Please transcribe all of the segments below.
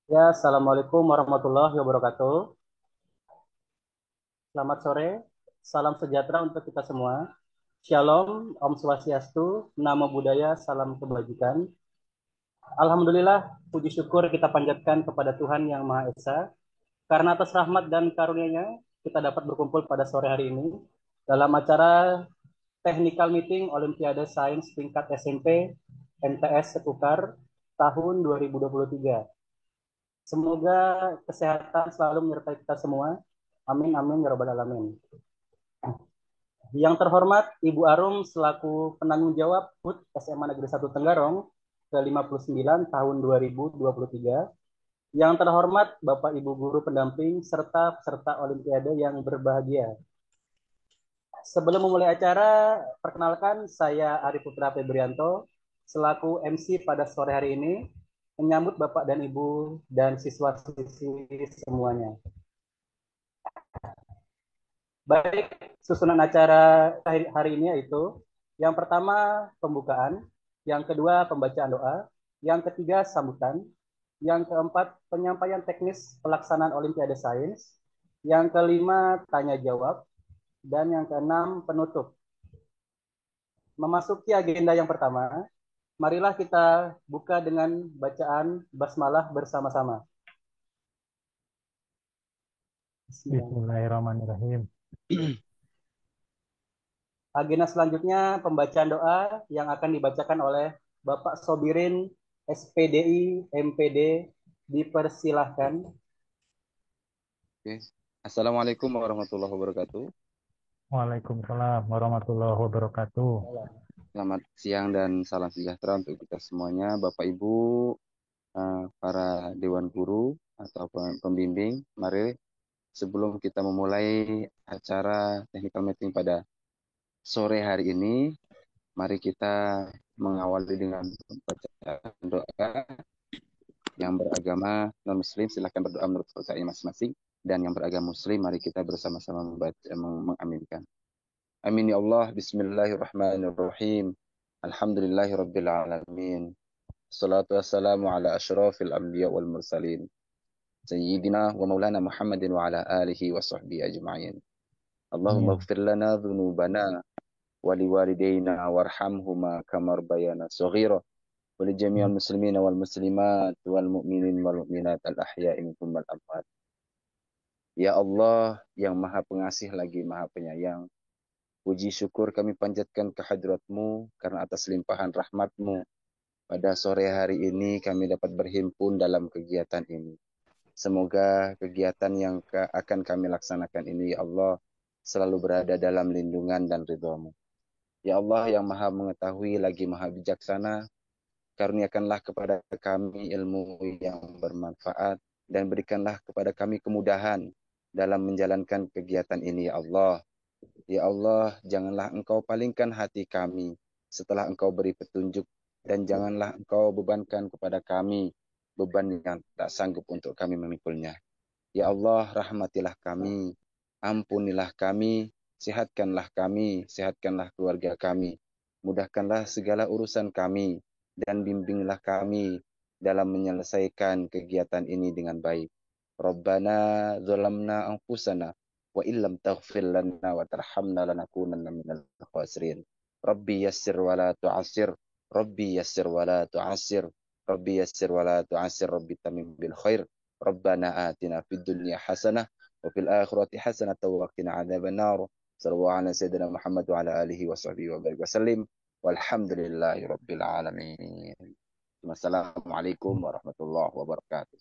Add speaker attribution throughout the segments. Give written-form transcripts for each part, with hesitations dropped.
Speaker 1: Ya, Assalamualaikum warahmatullahi wabarakatuh. Selamat sore, salam sejahtera untuk kita semua. Shalom, Om Swastiastu, Namo Buddhaya, salam kebajikan. Alhamdulillah, puji syukur kita panjatkan kepada Tuhan Yang Maha Esa. Karena atas rahmat dan karunia-Nya, kita dapat berkumpul pada sore hari ini dalam acara Technical Meeting Olimpiade Sains tingkat SMP MTS Setukar tahun 2023. Semoga kesehatan selalu menyertai kita semua. Amin, amin, ya rabbal alamin. Yang terhormat Ibu Arum selaku penanggung jawab HUT SMA Negeri 1 Tenggarong ke-59 tahun 2023. Yang terhormat Bapak Ibu guru pendamping serta peserta Olimpiade yang berbahagia. Sebelum memulai acara, perkenalkan saya Ari Putra Febrianto selaku MC pada sore hari ini menyambut Bapak dan Ibu dan siswa-siswi semuanya. Baik, susunan acara hari ini yaitu yang pertama pembukaan, yang kedua pembacaan doa, yang ketiga sambutan, yang keempat penyampaian teknis pelaksanaan Olimpiade Sains, yang kelima tanya jawab, dan yang keenam penutup. Memasuki agenda yang pertama, marilah kita buka dengan bacaan basmalah bersama-sama.
Speaker 2: Bismillahirrahmanirrahim.
Speaker 1: Agenda selanjutnya pembacaan doa yang akan dibacakan oleh Bapak Sobirin SPDI MPD, dipersilahkan.
Speaker 3: Oke. Assalamualaikum warahmatullahi wabarakatuh.
Speaker 2: Waalaikumsalam warahmatullahi wabarakatuh.
Speaker 3: Selamat siang dan salam sejahtera untuk kita semuanya, Bapak Ibu, para Dewan Guru atau pembimbing. Mari sebelum kita memulai acara technical meeting pada sore hari ini, mari kita mengawali dengan bacaan doa. Yang beragama non-muslim silahkan berdoa menurut kepercayaan masing-masing, dan yang beragama muslim mari kita bersama-sama mengaminkan. Amin ya Allah. Bismillahirrahmanirrahim. Alhamdulillahirabbil alamin. Salatu wassalamu ala asyrafil anbiya wal mursalin. Sayyidina wa maulana Muhammadin wa ala alihi wa sahbihi ajma'in. Allahumma
Speaker 2: Amin.
Speaker 3: ighfir lana dhunubana wa liwalidayna warhamhuma kama rabbayana shaghira wa li jami'il muslimina wal muslimat wal mu'minin wal mu'minat al ahya'i minhum wal amwat. Ya Allah yang Maha Pengasih lagi Maha Penyayang, puji syukur kami panjatkan kehadirat-Mu karena atas limpahan rahmat-Mu. Pada sore hari ini kami dapat berhimpun dalam kegiatan ini. Semoga kegiatan yang akan kami laksanakan ini, ya Allah, selalu berada dalam lindungan dan ridha-Mu. Ya Allah yang Maha Mengetahui lagi Maha Bijaksana, karuniakanlah kepada kami ilmu yang bermanfaat dan berikanlah kepada kami kemudahan dalam menjalankan kegiatan ini, ya Allah. Ya Allah, janganlah Engkau palingkan hati kami setelah Engkau beri petunjuk, dan janganlah Engkau bebankan kepada kami beban yang tak sanggup untuk kami memikulnya. Ya Allah, rahmatilah kami, ampunilah kami, sehatkanlah keluarga kami, mudahkanlah segala urusan kami, dan bimbinglah kami dalam menyelesaikan kegiatan ini dengan baik. Rabbana zalamna anfusana wa illam taghfir lana wa tarhamna lanakunanna minal khasirin. Rabbi yassir wa la tu'assir. Rabbi yassir wa la tu'assir. Rabbi yassir wa la tu'assir. Rabbi tamim bil khair. Rabbana atina fid dunya hasanah wa fil akhirati hasanah wa qina adzaban nar. Sallallahu ala sayyidina Muhammad wa ala alihi wa sahbihi wa barik wasallim. Walhamdulillahi rabbil alamin. Wassalamualaikum warahmatullahi wabarakatuh.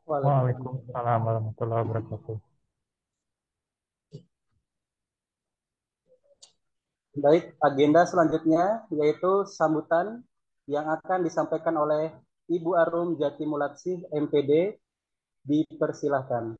Speaker 1: Waalaikumsalam.
Speaker 2: Waalaikumsalam warahmatullahi wabarakatuh.
Speaker 1: Baik, agenda selanjutnya yaitu sambutan yang akan disampaikan oleh Ibu Arum Jati Mulatsih MPD, dipersilahkan.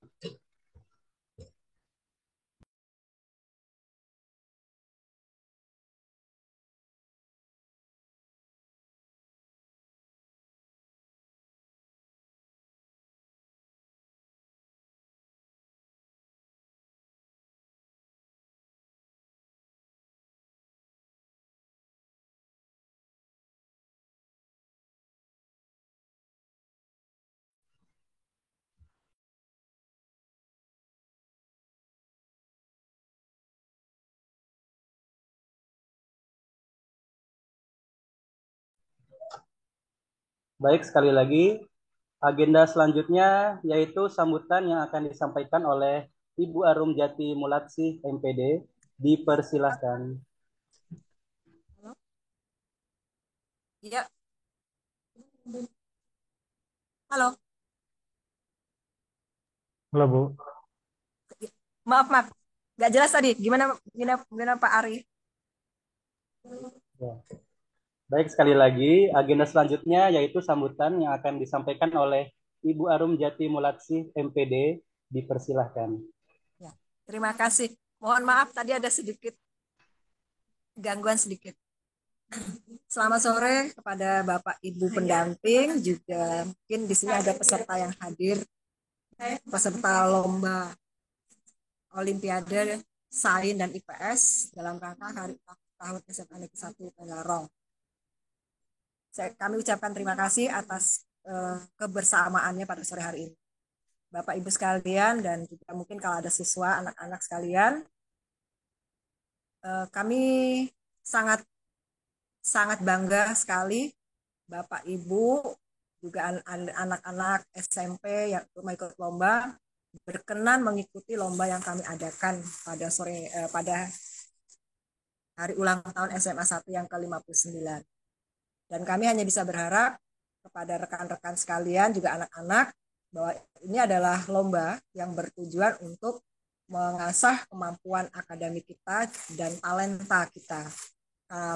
Speaker 1: Baik, sekali lagi, agenda selanjutnya yaitu sambutan yang akan disampaikan oleh Ibu Arum Jati Mulatsih, MPD. Dipersilahkan.
Speaker 4: Halo? Iya, halo.
Speaker 2: Halo Bu,
Speaker 4: Maaf, maaf. Nggak jelas tadi. Gimana, gimana, gimana Pak Ari?
Speaker 1: Ya. Baik, sekali lagi, agenda selanjutnya yaitu sambutan yang akan disampaikan oleh Ibu Arum Jati Mulatsih, MPD. Dipersilahkan.
Speaker 4: Ya, terima kasih. Mohon maaf tadi ada sedikit gangguan sedikit. Selamat sore kepada Bapak Ibu pendamping, juga mungkin di sini ada peserta yang hadir, peserta lomba Olimpiade Sains dan IPS dalam rangka Hari Tahun SMA Negeri 1 Tenggarong. Kami ucapkan terima kasih atas kebersamaannya pada sore hari ini. Bapak Ibu sekalian dan juga mungkin kalau ada siswa, anak-anak sekalian, kami sangat sangat bangga sekali Bapak Ibu juga anak-anak SMP yang mengikut lomba berkenan mengikuti lomba yang kami adakan pada hari ulang tahun SMA 1 yang ke-59. Dan kami hanya bisa berharap kepada rekan-rekan sekalian juga anak-anak bahwa ini adalah lomba yang bertujuan untuk mengasah kemampuan akademik kita dan talenta kita.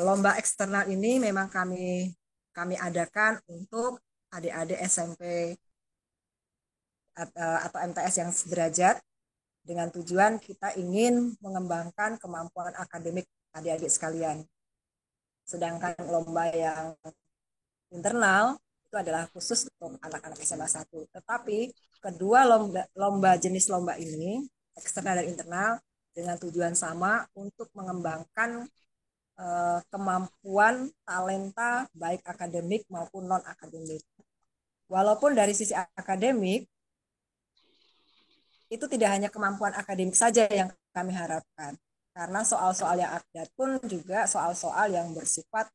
Speaker 4: Lomba eksternal ini memang kami adakan untuk adik-adik SMP atau MTS yang sederajat dengan tujuan kita ingin mengembangkan kemampuan akademik adik-adik sekalian. Sedangkan lomba yang internal itu adalah khusus untuk anak-anak SMA 1. Tetapi kedua lomba jenis lomba ini, eksternal dan internal, dengan tujuan sama untuk mengembangkan kemampuan talenta baik akademik maupun non-akademik. Walaupun dari sisi akademik, itu tidak hanya kemampuan akademik saja yang kami harapkan. Karena soal-soal yang ada pun juga soal-soal yang bersifat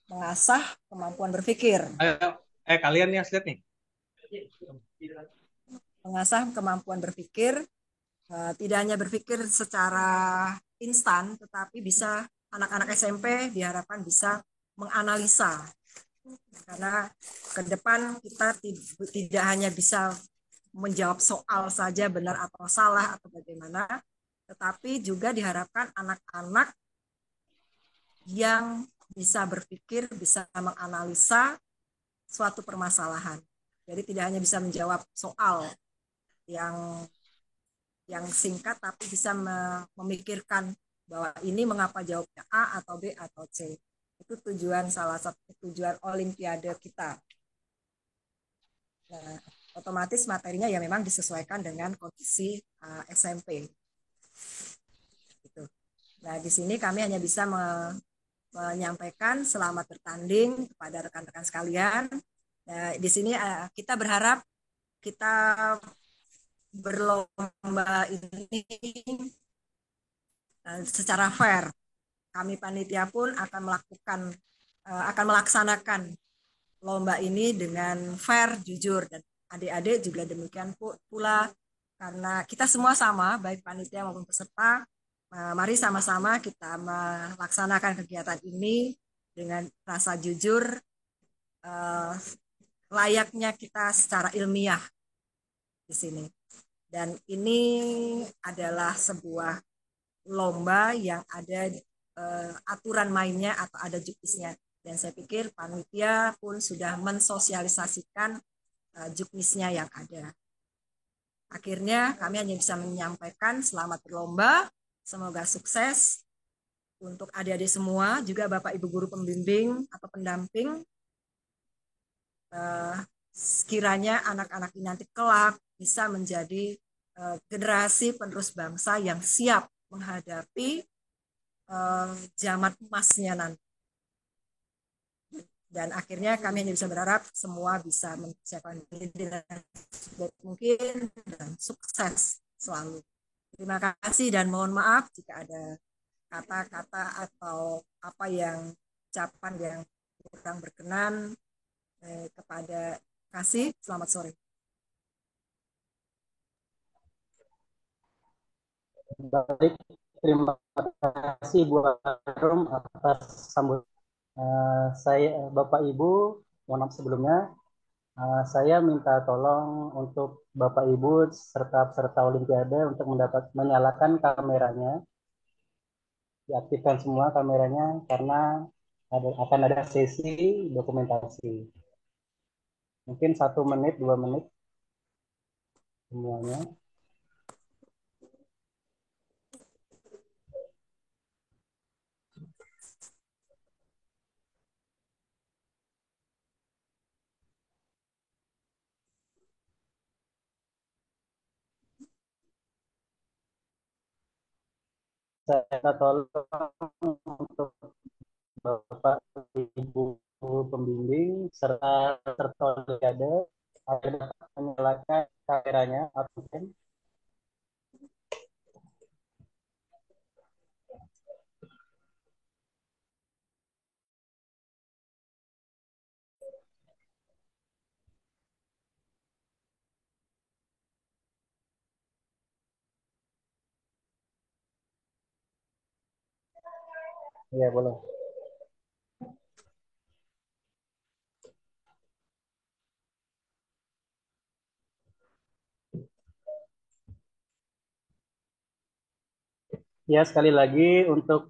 Speaker 4: mengasah kemampuan berpikir.
Speaker 5: Kalian yang lihat nih.
Speaker 4: Mengasah kemampuan berpikir, tidak hanya berpikir secara instan, tetapi bisa anak-anak SMP diharapkan bisa menganalisa. Karena ke depan kita tidak hanya bisa menjawab soal saja benar atau salah atau bagaimana, tetapi juga diharapkan anak-anak yang bisa berpikir, bisa menganalisa suatu permasalahan. Jadi tidak hanya bisa menjawab soal yang singkat, tapi bisa memikirkan bahwa ini mengapa jawabnya A atau B atau C. Itu salah satu tujuan Olimpiade kita. Nah, otomatis materinya ya memang disesuaikan dengan kondisi SMP. Gitu. Nah, di sini kami hanya bisa menyampaikan selamat bertanding kepada rekan-rekan sekalian. Nah, di sini kita berharap kita berlomba ini secara fair. Kami panitia pun akan melaksanakan lomba ini dengan fair, jujur, dan adik-adik juga demikian pula, karena kita semua sama, baik panitia maupun peserta. Mari sama-sama kita melaksanakan kegiatan ini dengan rasa jujur, layaknya kita secara ilmiah di sini. Dan ini adalah sebuah lomba yang ada aturan mainnya atau ada juknisnya. Dan saya pikir panitia pun sudah mensosialisasikan juknisnya yang ada. Akhirnya kami hanya bisa menyampaikan selamat berlomba, semoga sukses untuk adik-adik semua, juga Bapak Ibu guru pembimbing atau pendamping. Sekiranya anak-anak ini nanti kelak bisa menjadi generasi penerus bangsa yang siap menghadapi zaman emasnya nanti. Dan akhirnya kami hanya bisa berharap semua bisa mempersiapkan diri dengan sebaik mungkin dan sukses selalu. Terima kasih dan mohon maaf jika ada kata-kata atau apa yang ucapan yang kurang berkenan. kepada Kasih. Selamat sore.
Speaker 1: Baik, terima kasih Bu Arum atas sambutan. Saya Bapak Ibu, mohon maaf sebelumnya. Saya minta tolong untuk Bapak Ibu serta peserta Olimpiade untuk menyalakan kameranya, diaktifkan semua kameranya karena akan ada sesi dokumentasi. Mungkin 1 menit, 2 menit semuanya. Saya minta tolong untuk Bapak Ibu pembimbing serta peserta Olimpiade agar dapat menyalakan kameranya atau ya boleh. Ya, sekali lagi untuk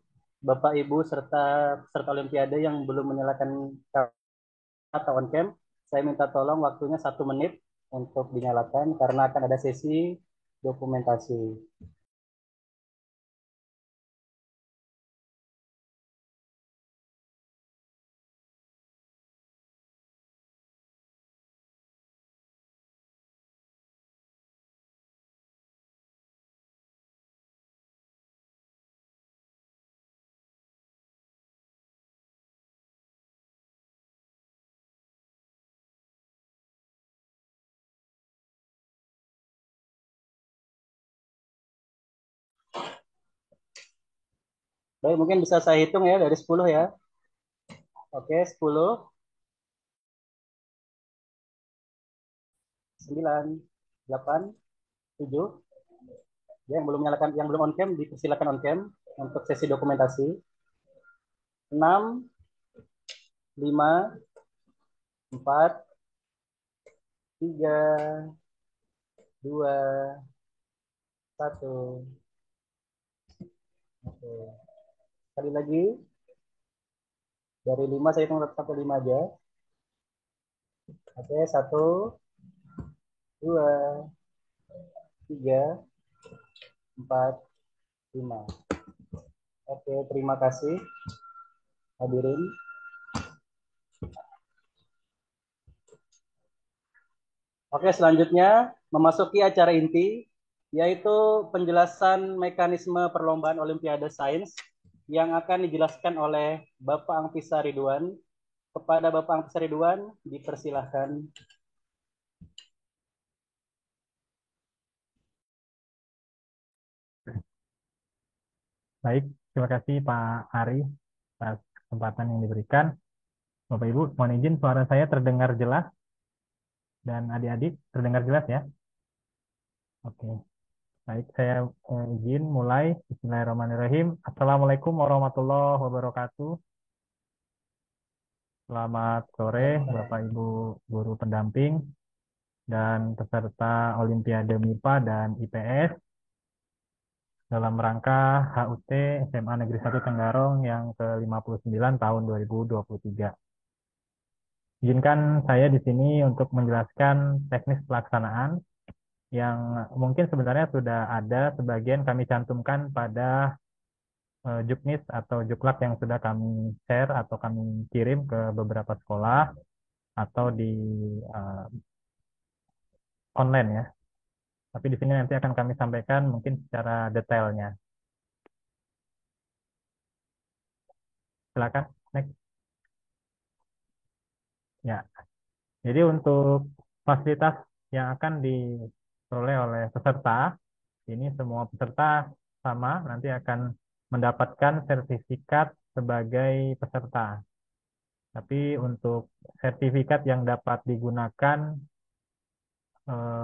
Speaker 1: Bapak Ibu serta peserta Olimpiade yang belum menyalakan kamera atau on cam, saya minta tolong waktunya 1 menit untuk dinyalakan karena akan ada sesi dokumentasi. Baik, mungkin bisa saya hitung ya dari 10 ya. Oke, 10, 9, 8, 7. Ya, yang belum menyalakan, yang belum on cam dipersilakan on cam untuk sesi dokumentasi. 6, 5, 4, 3, 2, 1. Oke. Sekali lagi, dari 5 saya hitung sampai 5 aja. Oke, 1, 2, 3, 4, 5. Oke, terima kasih hadirin. Oke, selanjutnya memasuki acara inti, yaitu penjelasan mekanisme perlombaan Olimpiade Sains yang akan dijelaskan oleh Bapak Angpisa Ridwan. Kepada Bapak Angpisa Ridwan, dipersilahkan.
Speaker 2: Baik, terima kasih Pak Ari atas kesempatan yang diberikan. Bapak Ibu, mohon izin suara saya terdengar jelas dan adik-adik terdengar jelas ya. Oke, baik saya izin mulai. Bismillahirrahmanirrahim. Assalamualaikum warahmatullahi wabarakatuh. Selamat sore Bapak Ibu guru pendamping dan peserta Olimpiade MIPA dan IPS dalam rangka HUT SMA Negeri 1 Tenggarong yang ke-59 tahun 2023. Izinkan saya di sini untuk menjelaskan teknis pelaksanaan yang mungkin sebenarnya sudah ada sebagian kami cantumkan pada Juknis atau Juklak yang sudah kami share atau kami kirim ke beberapa sekolah atau di uh, online ya. Tapi di sini nanti akan kami sampaikan mungkin secara detailnya. Silakan, next. Ya, jadi untuk fasilitas yang akan diperoleh oleh peserta, ini semua peserta sama nanti akan mendapatkan sertifikat sebagai peserta. Tapi untuk sertifikat yang dapat digunakan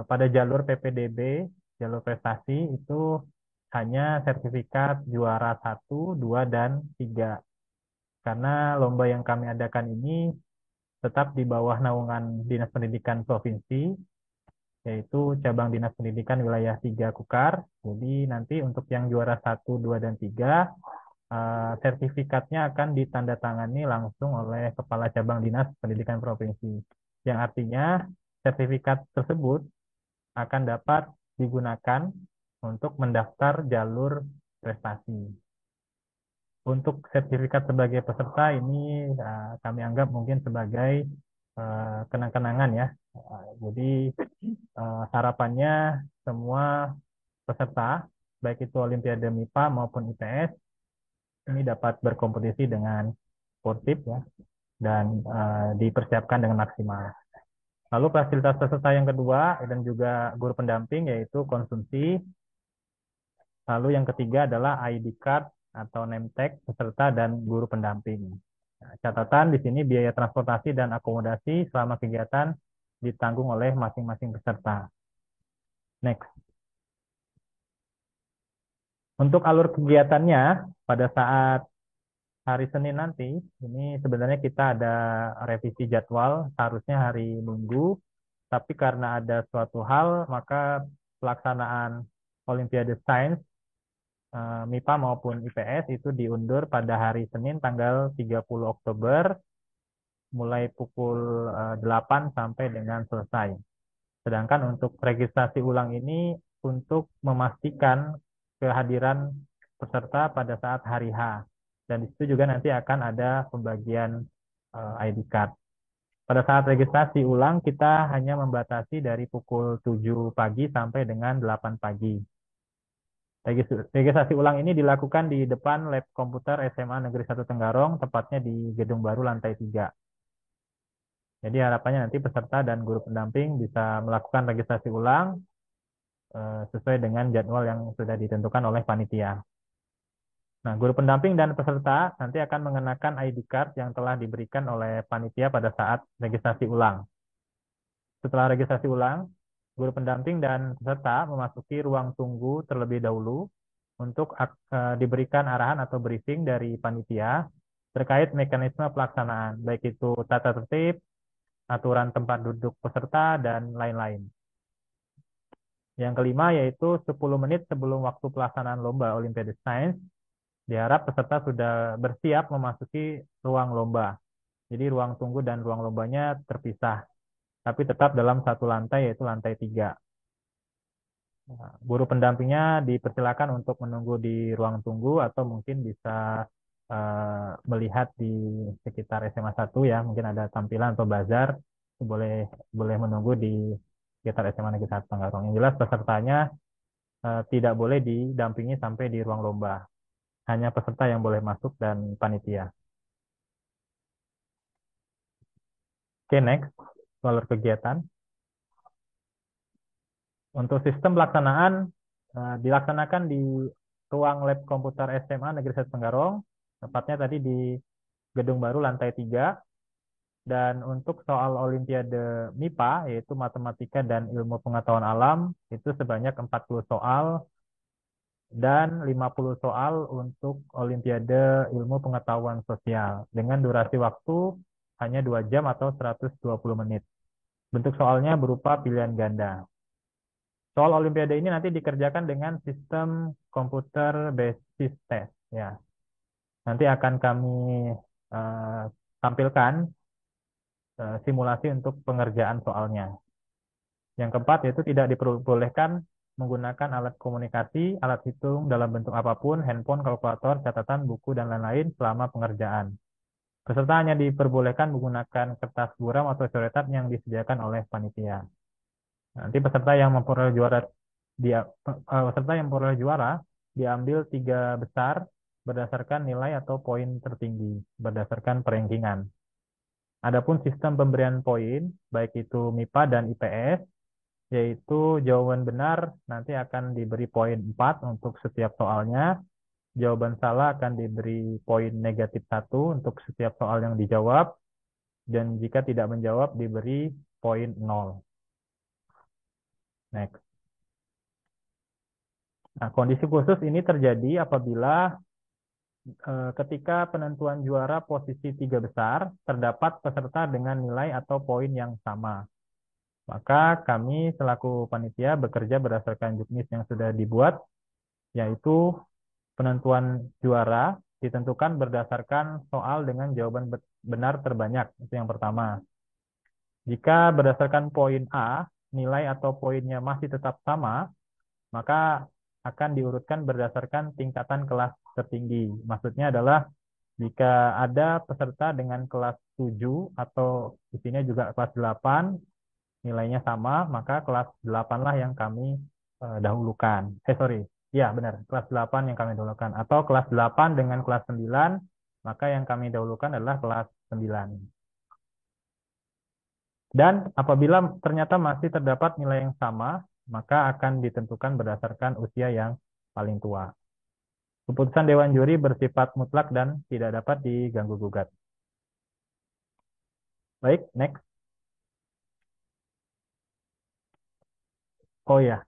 Speaker 2: pada jalur PPDB, jalur prestasi itu hanya sertifikat juara 1, 2, dan 3. Karena lomba yang kami adakan ini tetap di bawah naungan Dinas Pendidikan Provinsi, yaitu cabang Dinas Pendidikan Wilayah 3 Kukar. Jadi nanti untuk yang juara 1, 2, dan 3, sertifikatnya akan ditandatangani langsung oleh Kepala Cabang Dinas Pendidikan Provinsi. Yang artinya sertifikat tersebut akan dapat digunakan untuk mendaftar jalur prestasi. Untuk sertifikat sebagai peserta ini kami anggap mungkin sebagai kenang-kenangan ya. Jadi harapannya semua peserta, baik itu Olimpiade MIPA maupun IPS, ini dapat berkompetisi dengan sportif ya, dan dipersiapkan dengan maksimal. Lalu fasilitas peserta yang kedua dan juga guru pendamping yaitu konsumsi. Lalu yang ketiga adalah ID card atau name tag peserta dan guru pendamping. Nah, catatan di sini biaya transportasi dan akomodasi selama kegiatan ditanggung oleh masing-masing peserta. Next. Untuk alur kegiatannya pada saat hari Senin nanti, ini sebenarnya kita ada revisi jadwal, seharusnya hari Minggu, tapi karena ada suatu hal, maka pelaksanaan Olimpiade Sains MIPA maupun IPS itu diundur pada hari Senin tanggal 30 Oktober mulai pukul 8 sampai dengan selesai. Sedangkan untuk registrasi ulang ini untuk memastikan kehadiran peserta pada saat hari H. Dan di situ juga nanti akan ada pembagian ID card. Pada saat registrasi ulang kita hanya membatasi dari pukul 7 pagi sampai dengan 8 pagi. Registrasi ulang ini dilakukan di depan lab komputer SMA Negeri 1 Tenggarong, tepatnya di Gedung Baru lantai 3. Jadi harapannya nanti peserta dan guru pendamping bisa melakukan registrasi ulang sesuai dengan jadwal yang sudah ditentukan oleh panitia. Nah, guru pendamping dan peserta nanti akan mengenakan ID card yang telah diberikan oleh panitia pada saat registrasi ulang. Setelah registrasi ulang, guru pendamping dan peserta memasuki ruang tunggu terlebih dahulu untuk diberikan arahan atau briefing dari panitia terkait mekanisme pelaksanaan, baik itu tata tertib, aturan tempat duduk peserta, dan lain-lain. Yang kelima yaitu 10 menit sebelum waktu pelaksanaan lomba Olimpiade Sains, diharap peserta sudah bersiap memasuki ruang lomba. Jadi ruang tunggu dan ruang lombanya terpisah, tapi tetap dalam satu lantai yaitu lantai 3. Guru pendampingnya dipersilakan untuk menunggu di ruang tunggu atau mungkin bisa melihat di sekitar SMA 1 ya, mungkin ada tampilan atau bazar, boleh menunggu di sekitar SMA Negeri 1 Tenggarong. Yang jelas pesertanya tidak boleh didampingi sampai di ruang lomba. Hanya peserta yang boleh masuk dan panitia. Oke, next. Alur kegiatan. Untuk sistem pelaksanaan dilaksanakan di ruang lab komputer SMA Negeri 1 Tenggarong, tepatnya tadi di Gedung Baru lantai 3. Dan untuk soal Olimpiade MIPA, yaitu Matematika dan Ilmu Pengetahuan Alam, itu sebanyak 40 soal dan 50 soal untuk Olimpiade Ilmu Pengetahuan Sosial dengan durasi waktu hanya 2 jam atau 120 menit. Bentuk soalnya berupa pilihan ganda. Soal Olimpiade ini nanti dikerjakan dengan sistem komputer basis test ya. Nanti akan kami tampilkan simulasi untuk pengerjaan soalnya. Yang keempat yaitu tidak diperbolehkan menggunakan alat komunikasi, alat hitung dalam bentuk apapun, handphone, kalkulator, catatan, buku, dan lain-lain selama pengerjaan. Peserta hanya diperbolehkan menggunakan kertas buram atau coretan yang disediakan oleh panitia. Nanti peserta yang memperoleh juara diambil 3 besar berdasarkan nilai atau poin tertinggi berdasarkan perankingan. Adapun sistem pemberian poin baik itu MIPA dan IPS, yaitu jawaban benar nanti akan diberi poin 4 untuk setiap soalnya, jawaban salah akan diberi poin negatif 1 untuk setiap soal yang dijawab, dan jika tidak menjawab diberi poin 0. Next. Nah, kondisi khusus ini terjadi apabila ketika penentuan juara posisi 3 besar terdapat peserta dengan nilai atau poin yang sama. Maka kami selaku panitia bekerja berdasarkan juknis yang sudah dibuat, yaitu penentuan juara ditentukan berdasarkan soal dengan jawaban benar terbanyak. Itu yang pertama. Jika berdasarkan poin A, nilai atau poinnya masih tetap sama, maka akan diurutkan berdasarkan tingkatan kelas tertinggi. Maksudnya adalah jika ada peserta dengan kelas 7 atau di sini juga kelas 8, nilainya sama, maka kelas 8 lah yang kami dahulukan. Sorry. Ya, benar. Kelas 8 yang kami dahulukan. Atau kelas 8 dengan kelas 9, maka yang kami dahulukan adalah kelas 9. Dan apabila ternyata masih terdapat nilai yang sama, maka akan ditentukan berdasarkan usia yang paling tua. Keputusan Dewan Juri bersifat mutlak dan tidak dapat diganggu-gugat. Baik, next. Oh ya,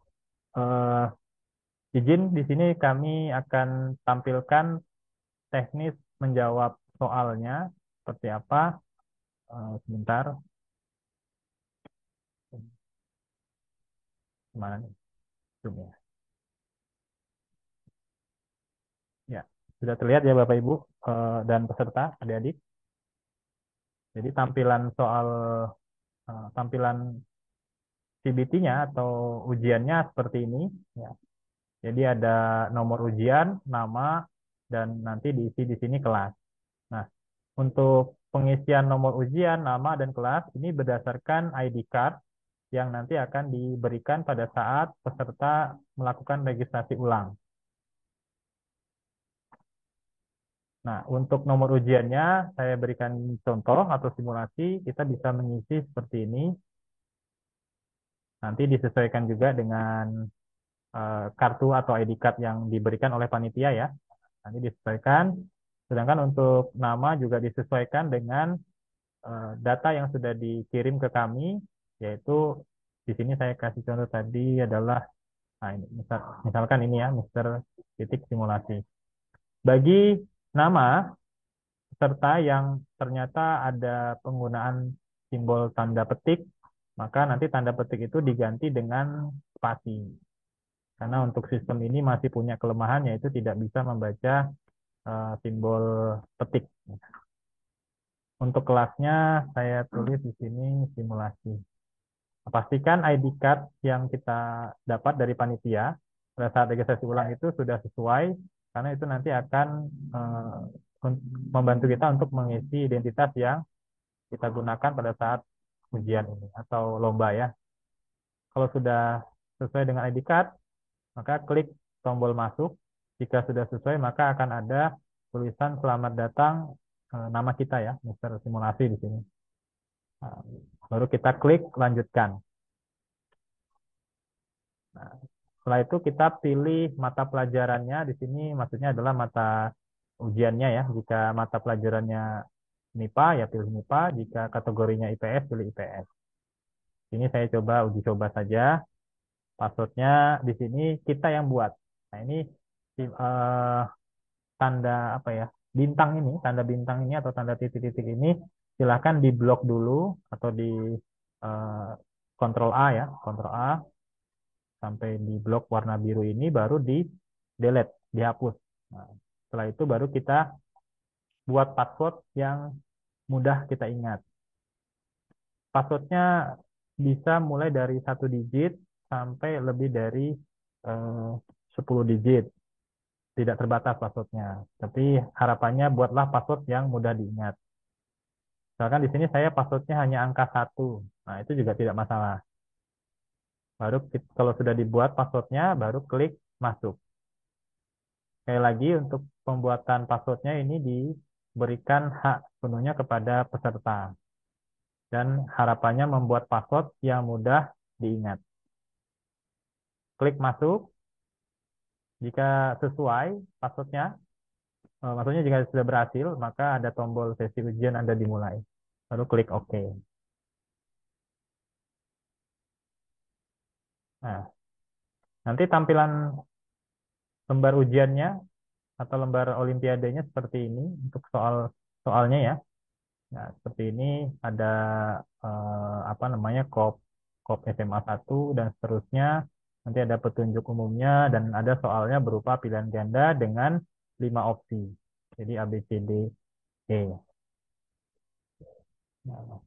Speaker 2: izin di sini kami akan tampilkan teknis menjawab soalnya seperti apa. Sebentar, mana nih? Zoom-nya. Ya, sudah terlihat ya Bapak Ibu dan peserta adik-adik. Jadi tampilan CBT-nya atau ujiannya seperti ini. Ya. Jadi ada nomor ujian, nama, dan nanti diisi di sini kelas. Nah, untuk pengisian nomor ujian, nama, dan kelas ini berdasarkan ID card yang nanti akan diberikan pada saat peserta melakukan registrasi ulang. Nah, untuk nomor ujiannya saya berikan contoh atau simulasi, kita bisa mengisi seperti ini. Nanti disesuaikan juga dengan kartu atau ID card yang diberikan oleh panitia ya. Nanti disesuaikan. Sedangkan untuk nama juga disesuaikan dengan data yang sudah dikirim ke kami, yaitu di sini saya kasih contoh tadi adalah, nah ini, misalkan ini ya, Mister Titik Simulasi. Bagi nama peserta yang ternyata ada penggunaan simbol tanda petik, maka nanti tanda petik itu diganti dengan spasi. Karena untuk sistem ini masih punya kelemahan, yaitu tidak bisa membaca simbol petik. Untuk kelasnya saya tulis di sini simulasi. Pastikan ID card yang kita dapat dari panitia pada saat registrasi ulang itu sudah sesuai, karena itu nanti akan membantu kita untuk mengisi identitas yang kita gunakan pada saat ujian ini atau lomba ya. Kalau sudah sesuai dengan ID card, maka klik tombol masuk. Jika sudah sesuai, maka akan ada tulisan selamat datang nama kita ya, Mister Simulasi di sini. Nah, baru kita klik lanjutkan. Nah, setelah itu kita pilih mata pelajarannya. Di sini maksudnya adalah mata ujiannya ya. Jika mata pelajarannya MIPA ya pilih MIPA. Jika kategorinya IPS pilih IPS. Ini saya coba uji coba saja. Passwordnya di sini kita yang buat. Nah ini tanda apa ya? Bintang ini, tanda bintang ini atau tanda titik-titik ini silahkan diblok dulu atau di Ctrl A ya, Ctrl A sampai di blok warna biru ini baru di delete, dihapus. Nah, setelah itu baru kita buat password yang mudah kita ingat. Passwordnya bisa mulai dari 1 digit sampai lebih dari 10 digit. Tidak terbatas passwordnya. Tapi harapannya buatlah password yang mudah diingat. Misalkan di sini saya passwordnya hanya angka 1. Nah, itu juga tidak masalah. Baru kalau sudah dibuat passwordnya, baru klik masuk. Sekali lagi untuk pembuatan passwordnya ini diberikan hak penuhnya kepada peserta. Dan harapannya membuat password yang mudah diingat. Klik masuk. Jika sesuai passwordnya, maksudnya jika sudah berhasil, maka ada tombol sesi ujian Anda dimulai. lalu klik OK. Nah, nanti tampilan lembar ujiannya atau lembar olimpiadenya seperti ini untuk soalnya ya. Nah, seperti ini ada apa namanya kop SMA 1 dan seterusnya. Nanti ada petunjuk umumnya dan ada soalnya berupa pilihan ganda dengan 5 opsi. Jadi A, B, C, D, E. Nah,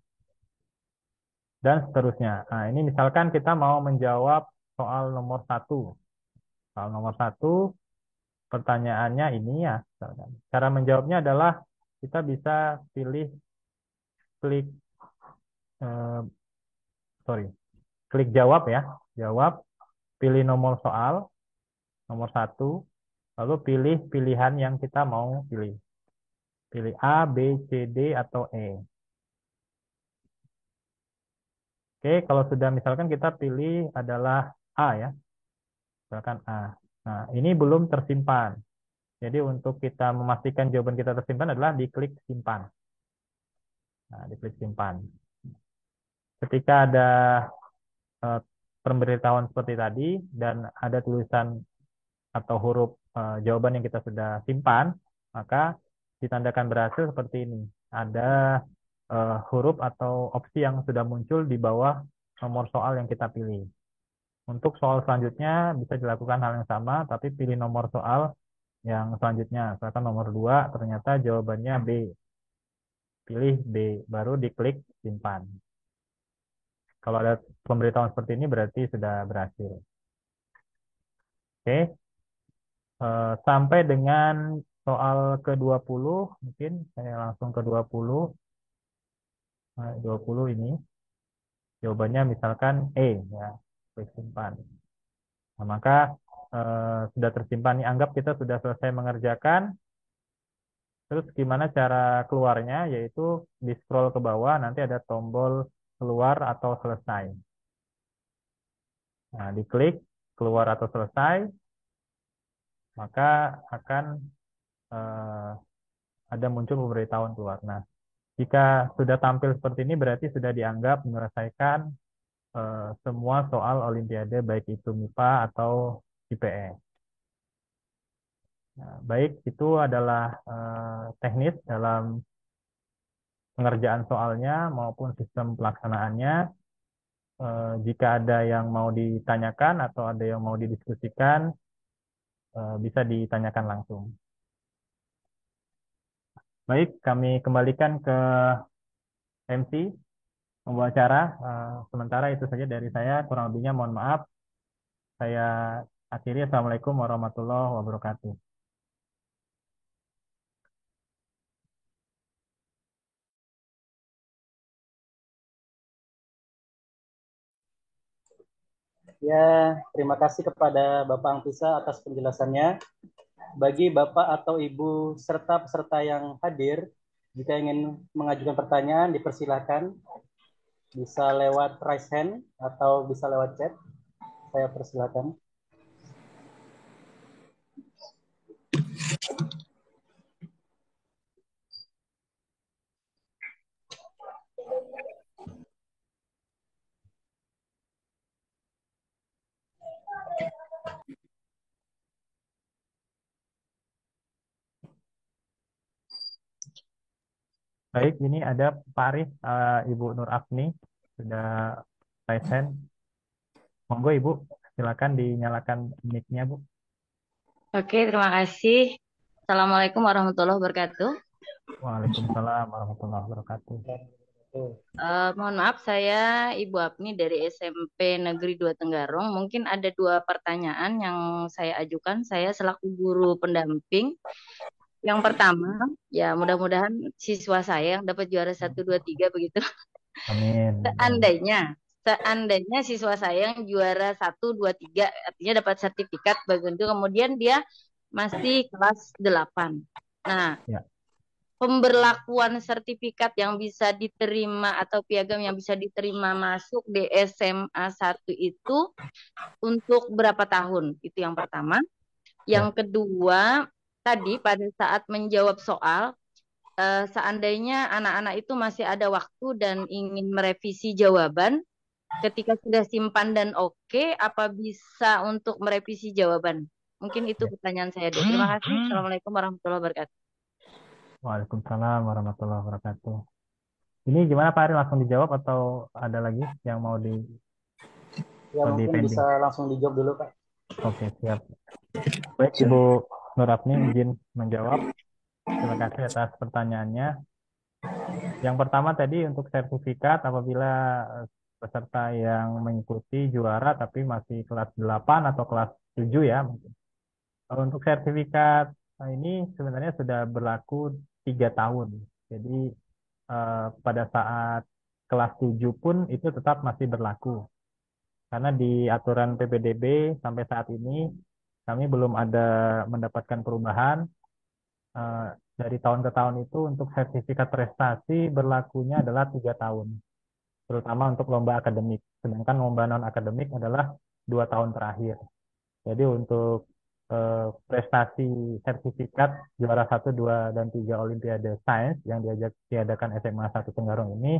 Speaker 2: dan seterusnya. Nah, ini misalkan kita mau menjawab soal nomor 1. Soal nomor 1, pertanyaannya ini ya. Misalkan. Cara menjawabnya adalah kita bisa pilih klik eh, sorry, klik jawab ya. Jawab, pilih nomor soal, nomor 1, lalu pilih pilihan yang kita mau pilih. Pilih A, B, C, D, atau E. Oke, kalau sudah misalkan kita pilih adalah A ya. Misalkan A. Nah, ini belum tersimpan. Jadi untuk kita memastikan jawaban kita tersimpan adalah diklik simpan. Nah, diklik simpan. Ketika ada eh, pemberitahuan seperti tadi dan ada tulisan atau huruf jawaban yang kita sudah simpan, maka ditandakan berhasil seperti ini. Ada huruf atau opsi yang sudah muncul di bawah nomor soal yang kita pilih. Untuk soal selanjutnya bisa dilakukan hal yang sama, tapi pilih nomor soal yang selanjutnya. Misalkan nomor 2 ternyata jawabannya B. Pilih B, baru diklik simpan. Kalau ada pemberitahuan seperti ini berarti sudah berhasil. Oke, sampai dengan soal ke-20, mungkin saya langsung ke 20. 20 ini jawabannya misalkan E ya, klik simpan. Nah, maka sudah tersimpan nih, anggap kita sudah selesai mengerjakan. Terus gimana cara keluarnya? Yaitu di scroll ke bawah nanti ada tombol keluar atau selesai. Nah, diklik keluar atau selesai, maka akan eh, ada muncul pemberitahuan keluar. Nah, jika sudah tampil seperti ini berarti sudah dianggap menyelesaikan semua soal Olimpiade baik itu MIPA atau IPS. Nah, baik itu adalah teknis dalam pengerjaan soalnya maupun sistem pelaksanaannya. Jika ada yang mau ditanyakan atau ada yang mau didiskusikan, bisa ditanyakan langsung. Baik, kami kembalikan ke MC membawa acara. Sementara itu saja dari saya, kurang lebihnya mohon maaf. Saya akhiri. Assalamualaikum warahmatullahi wabarakatuh.
Speaker 1: Ya, terima kasih kepada Bapak Angpisa atas penjelasannya. Bagi Bapak atau Ibu serta peserta yang hadir, jika ingin mengajukan pertanyaan, dipersilakan. Bisa lewat raise hand atau bisa lewat chat. Saya persilakan.
Speaker 2: Baik, ini ada Pak Arif, Ibu Nur Afni, sudah raise hand. Monggo Ibu, silakan dinyalakan mic-nya Bu.
Speaker 6: Oke, terima kasih. Assalamualaikum warahmatullahi wabarakatuh.
Speaker 2: Waalaikumsalam warahmatullahi wabarakatuh.
Speaker 6: Mohon maaf, saya Ibu Apni dari SMP Negeri 2 Tenggarong. Mungkin ada 2 pertanyaan yang saya ajukan. Saya selaku guru pendamping. Yang pertama, ya mudah-mudahan siswa saya yang dapat juara 1, 2, 3 begitu.
Speaker 2: Amin.
Speaker 6: Seandainya siswa saya yang juara 1, 2, 3 artinya dapat sertifikat begitu, kemudian dia masih kelas 8. Nah,
Speaker 2: Ya.
Speaker 6: Pemberlakuan sertifikat yang bisa diterima atau piagam yang bisa diterima masuk di SMA 1 itu untuk berapa tahun? Itu yang pertama. Yang kedua, tadi pada saat menjawab soal, seandainya anak-anak itu masih ada waktu dan ingin merevisi jawaban, ketika sudah simpan dan oke, apa bisa untuk merevisi jawaban? Mungkin itu pertanyaan saya, Dek. Terima kasih. Assalamualaikum warahmatullahi wabarakatuh.
Speaker 2: Waalaikumsalam warahmatullahi wabarakatuh. Ini gimana Pak Ari, langsung dijawab atau ada lagi yang mau
Speaker 1: Ya
Speaker 2: di
Speaker 1: mungkin
Speaker 2: pending?
Speaker 1: bisa langsung dijawab dulu Pak.
Speaker 2: Oke, siap. Baik, Ibu Nurapni izin menjawab. Terima kasih atas pertanyaannya. Yang pertama tadi untuk sertifikat apabila peserta yang mengikuti juara tapi masih kelas 8 atau kelas 7 ya. Kalau untuk sertifikat ini sebenarnya sudah berlaku 3 tahun. Jadi pada saat kelas 7 pun itu tetap masih berlaku. Karena di aturan PPDB sampai saat ini kami belum ada mendapatkan perubahan. Eh, dari tahun ke tahun itu untuk sertifikat prestasi berlakunya adalah 3 tahun, terutama untuk lomba akademik. Sedangkan lomba non akademik adalah 2 tahun terakhir. Jadi untuk prestasi sertifikat juara 1, 2, dan 3 Olimpiade Sains yang diadakan SMA 1 Tenggarong ini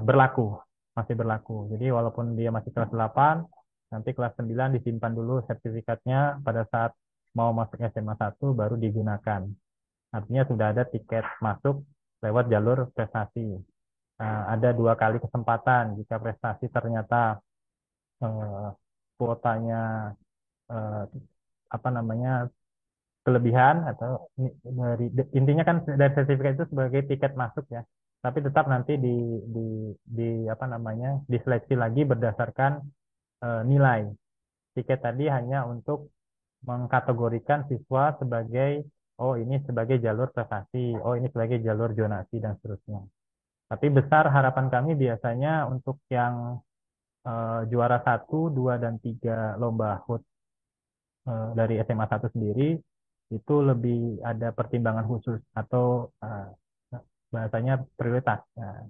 Speaker 2: berlaku, masih berlaku. Jadi walaupun dia masih kelas 8, nanti kelas 9 disimpan dulu sertifikatnya, pada saat mau masuk SMA 1 baru digunakan. Artinya sudah ada tiket masuk lewat jalur prestasi. Ada 2 kali kesempatan jika prestasi ternyata eh, kuotanya eh, apa namanya kelebihan atau dari intinya kan dari sertifikat itu sebagai tiket masuk ya. Tapi tetap nanti di di apa namanya diseleksi lagi berdasarkan nilai. Tiket tadi hanya untuk mengkategorikan siswa sebagai oh ini sebagai jalur prestasi, oh ini sebagai jalur zonasi dan seterusnya. Tapi besar harapan kami biasanya untuk yang juara 1, 2, dan 3 lomba HUT dari SMA 1 sendiri itu lebih ada pertimbangan khusus atau bahasanya prioritas. Nah,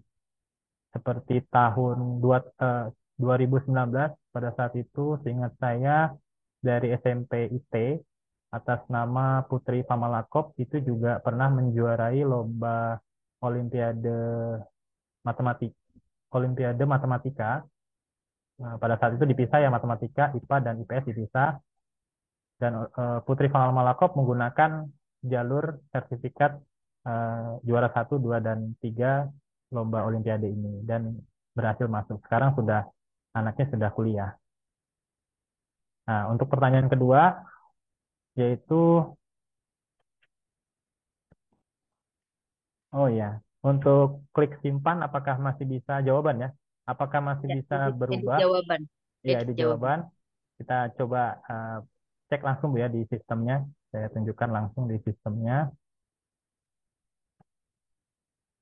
Speaker 2: seperti tahun 2019 pada saat itu seingat saya dari SMP IT atas nama Putri Pamalakop itu juga pernah menjuarai lomba Olimpiade Matematik Olimpiade Matematika. Nah, pada saat itu dipisah ya, matematika, IPA, dan IPS dipisah. Dan Putri Pamalakop menggunakan jalur sertifikat juara 1, 2, dan 3 lomba Olimpiade ini dan berhasil masuk. Sekarang anaknya sudah kuliah. Nah, untuk pertanyaan kedua yaitu oh ya, untuk klik simpan apakah masih bisa jawaban ya? Apakah masih
Speaker 6: Ya,
Speaker 2: bisa
Speaker 6: edit
Speaker 2: berubah?
Speaker 6: jawaban.
Speaker 2: Iya,
Speaker 6: Edit
Speaker 2: di
Speaker 6: jawaban.
Speaker 2: jawaban. Kita coba cek langsung Bu ya di sistemnya. Saya tunjukkan langsung di sistemnya.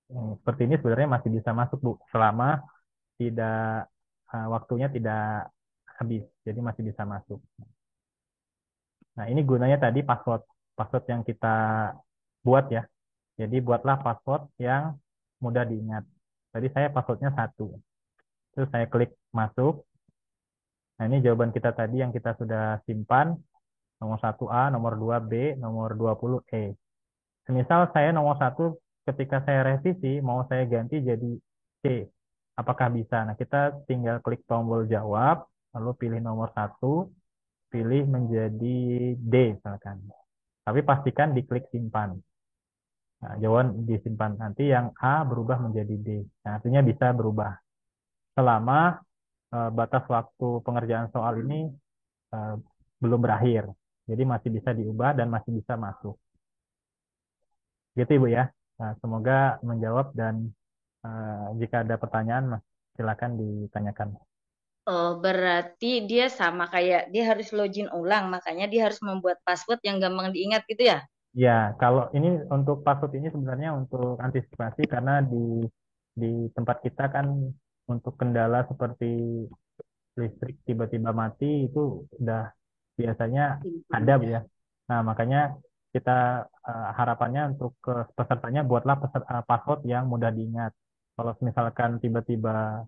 Speaker 2: Seperti ini sebenarnya masih bisa masuk Bu, selama tidak waktunya tidak habis. Jadi masih bisa masuk. Nah, ini gunanya tadi password yang kita buat ya. Jadi buatlah password yang mudah diingat. Tadi saya passwordnya 1. Terus saya klik masuk. Nah, ini jawaban kita tadi yang kita sudah simpan. Nomor 1A, nomor 2B, nomor 20E. Semisal saya nomor 1 ketika saya revisi, mau saya ganti jadi C. Apakah bisa? Nah, kita tinggal klik tombol jawab, lalu pilih nomor 1, pilih menjadi D misalkan. Tapi pastikan diklik simpan. Nah, jawaban disimpan. Nanti yang A berubah menjadi D. Nah, artinya bisa berubah. Selama batas waktu pengerjaan soal ini eh, belum berakhir. Jadi masih bisa diubah dan masih bisa masuk. Gitu Ibu ya. Nah, semoga menjawab dan jika ada pertanyaan Mas, silakan ditanyakan.
Speaker 6: Oh, berarti dia sama kayak dia harus login ulang, makanya dia harus membuat password yang gampang diingat gitu ya?
Speaker 2: Ya, kalau ini untuk password ini sebenarnya untuk antisipasi karena di tempat kita kan untuk kendala seperti listrik tiba-tiba mati itu udah biasanya ada Bu ya. Nah, makanya kita harapannya untuk ke pesertanya buatlah password yang mudah diingat. Kalau misalkan tiba-tiba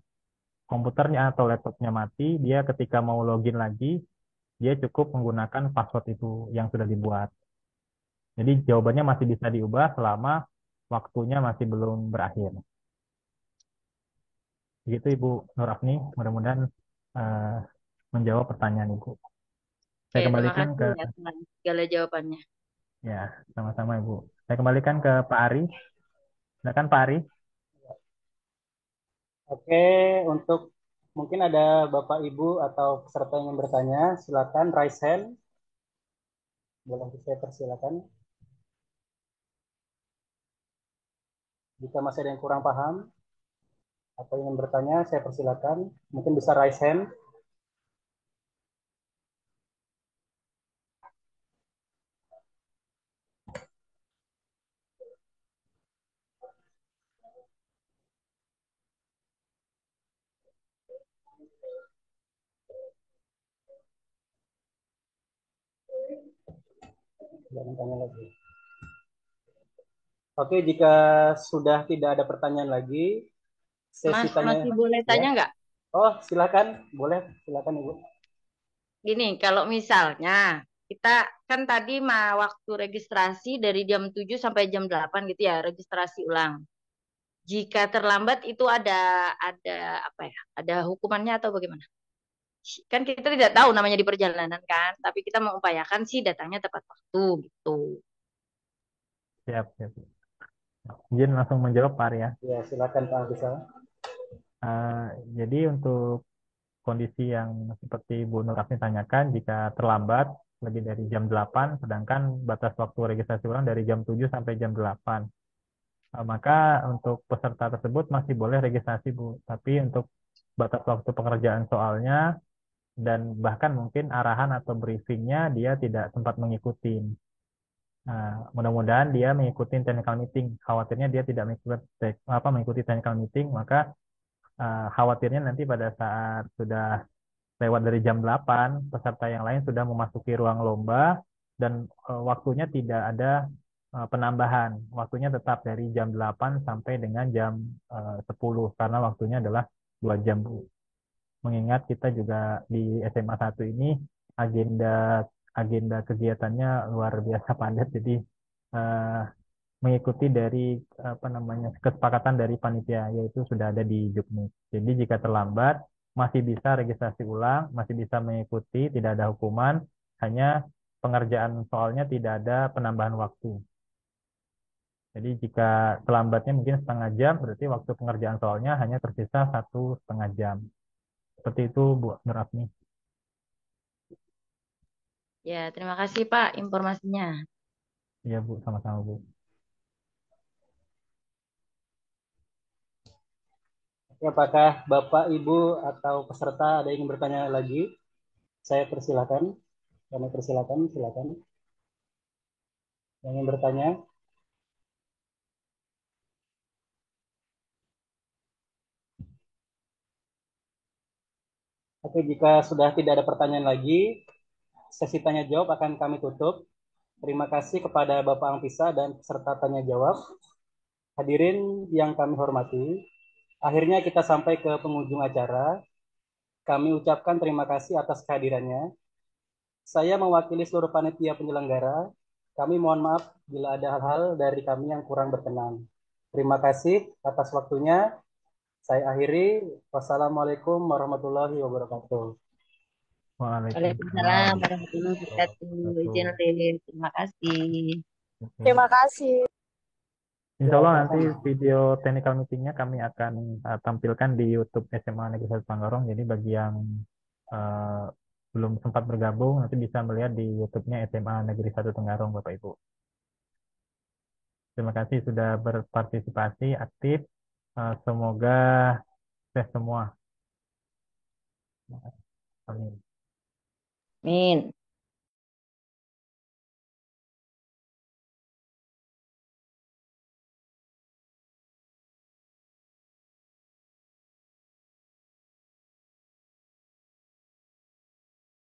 Speaker 2: komputernya atau laptopnya mati, dia ketika mau login lagi, dia cukup menggunakan password itu yang sudah dibuat. Jadi jawabannya masih bisa diubah selama waktunya masih belum berakhir. Begitu Ibu Nur Afni, mudah-mudahan eh, menjawab pertanyaan Ibu.
Speaker 6: Oke,
Speaker 2: Saya
Speaker 6: terima
Speaker 2: kembalikan
Speaker 6: kasih
Speaker 2: ke,
Speaker 6: ya atas segala jawabannya.
Speaker 2: ya, sama-sama Ibu. Saya kembalikan ke Pak Ari. Silakan Pak Ari.
Speaker 1: Oke, untuk mungkin ada Bapak Ibu atau peserta yang ingin bertanya, silakan raise hand. Boleh saya persilakan. Jika masih ada yang kurang paham atau ingin bertanya, saya persilakan. Mungkin bisa raise hand. Jangan tanya lagi. Oke, jika sudah tidak ada pertanyaan lagi, sesi
Speaker 6: Mas,
Speaker 1: tanya
Speaker 6: masih boleh
Speaker 1: ya.
Speaker 6: tanya nggak?
Speaker 1: Oh, silakan, boleh, silakan Ibu.
Speaker 6: Gini, kalau misalnya kita kan tadi waktu registrasi dari jam 7 sampai jam 8 gitu ya, registrasi ulang. Jika terlambat itu ada apa ya? Ada hukumannya atau bagaimana? Kan kita tidak tahu namanya di perjalanan kan, tapi kita mengupayakan sih datangnya tepat waktu gitu.
Speaker 2: Siap, siap. Izin langsung menjawab Pak Ari ya.
Speaker 1: Ya, silakan Pak Afisal.
Speaker 2: Eh, jadi untuk kondisi yang seperti Bu Nur Afni tanyakan, jika terlambat lebih dari jam 8, sedangkan batas waktu registrasi ulang dari jam 7 sampai jam 8. Maka untuk peserta tersebut masih boleh registrasi, Bu. Tapi untuk batas waktu pengerjaan soalnya dan bahkan mungkin arahan atau briefingnya dia tidak sempat mengikuti. Mudah-mudahan dia mengikuti technical meeting. Khawatirnya dia tidak mengikuti technical meeting, maka khawatirnya nanti pada saat sudah lewat dari jam 8, peserta yang lain sudah memasuki ruang lomba dan waktunya tidak ada penambahan. Waktunya tetap dari jam 8 sampai dengan jam 10 karena waktunya adalah 2 jam, Bu. Mengingat kita juga di SMA 1 ini agenda agenda kegiatannya luar biasa padat, jadi eh, mengikuti dari apa namanya kesepakatan dari panitia yaitu sudah ada di Juknis. Jadi jika terlambat masih bisa registrasi ulang, masih bisa mengikuti, tidak ada hukuman, hanya pengerjaan soalnya tidak ada penambahan waktu. Jadi jika terlambatnya mungkin setengah jam, berarti waktu pengerjaan soalnya hanya tersisa 1,5 jam. Seperti itu Bu Nur Afni.
Speaker 6: Ya, terima kasih Pak informasinya.
Speaker 2: Iya Bu, sama-sama Bu.
Speaker 1: Oke, apakah Bapak, Ibu, atau peserta ada yang ingin bertanya lagi? Saya persilakan. Kami persilakan, silakan. Yang ingin bertanya? Oke, jika sudah tidak ada pertanyaan lagi, sesi tanya jawab akan kami tutup. Terima kasih kepada Bapak Angpisa dan peserta tanya jawab. Hadirin yang kami hormati, akhirnya kita sampai ke penghujung acara. Kami ucapkan terima kasih atas kehadirannya. Saya mewakili seluruh panitia penyelenggara. Kami mohon maaf bila ada hal-hal dari kami yang kurang berkenan. Terima kasih atas waktunya. Saya akhiri. Wassalamualaikum warahmatullahi wabarakatuh.
Speaker 2: Waalaikumsalam
Speaker 6: Waalaikumsalam warahmatullahi wabarakatuh. Izin
Speaker 2: warahmatullahi
Speaker 6: Lid. Terima kasih.
Speaker 2: wabarakatuh.
Speaker 4: Terima kasih.
Speaker 2: Insya
Speaker 1: Ya,
Speaker 2: Allah nanti
Speaker 1: sama-sama.
Speaker 2: video technical meetingnya kami akan tampilkan di YouTube SMA Negeri 1 Panggarong. Jadi bagi yang eh, belum sempat bergabung nanti bisa melihat di YouTube-nya SMA Negeri 1 Tenggarong, Bapak Ibu. Terima kasih sudah berpartisipasi aktif. Semoga sukses semua. Amin.
Speaker 6: Amin.